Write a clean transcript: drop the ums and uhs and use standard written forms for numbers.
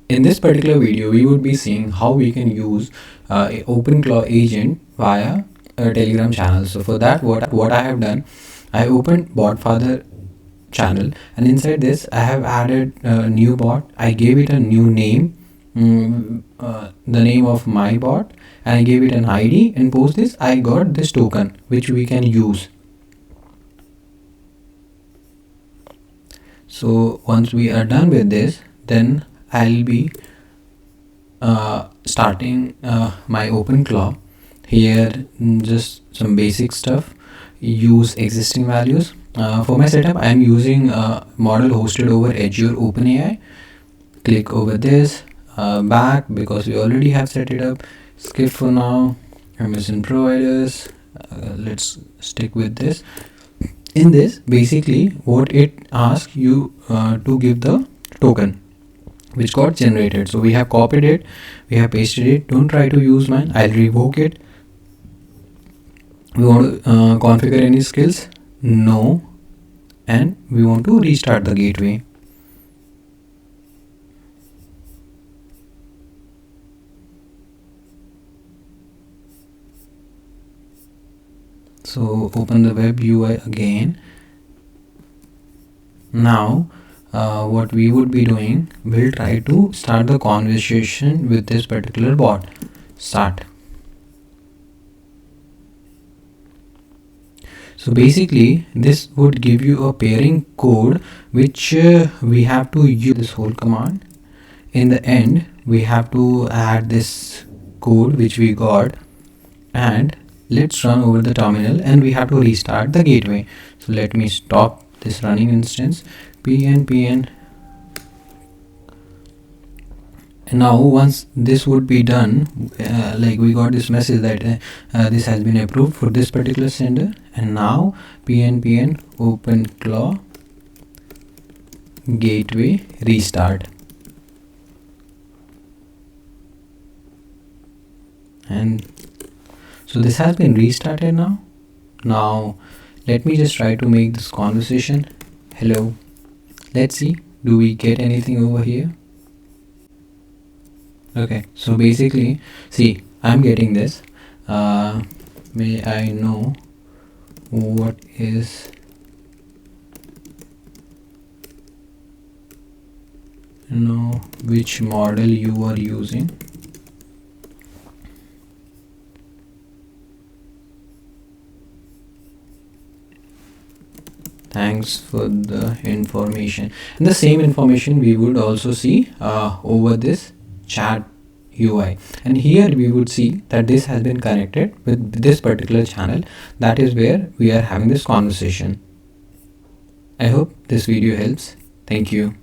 In this particular video, we would be seeing how we can use a OpenClaw agent via a Telegram channel. So for that, what I have done, I opened BotFather channel, and inside this I have added a new bot. I gave it a new name, the name of my bot, and I gave it an ID, and post this I got this token which we can use. So once we are done with this, then I'll be starting my OpenClaw. Here just some basic stuff. Use existing values. For my setup, I am using a model hosted over Azure OpenAI. Click over this, back, because we already have set it up. Skip for now, Amazon providers. Let's stick with this. In this, basically what it asks you to give the token which got generated. So we have copied it, we have pasted it. Don't try to use mine, I'll revoke it. We want to configure any skills, no, and we want to restart the gateway. So open the web UI again. Now what we would be doing, we'll try to start the conversation with this particular bot. Start. So basically this would give you a pairing code which we have to use this whole command. In the end we have to add this code which we got, and let's run over the terminal, and we have to restart the gateway. So let me stop this running instance, pnpm. And now once this would be done, like we got this message that this has been approved for this particular sender, and now pnpm OpenClaw gateway restart. And so this has been restarted now. Now let me just try to make this conversation hello. Let's see, do we get anything over here? Okay, so basically, see, I'm getting this. May I know what is which model you are using? Thanks for the information. And the same information we would also see over this chat UI, and here we would see that this has been connected with this particular channel. That is where we are having this conversation. I hope this video helps. Thank you.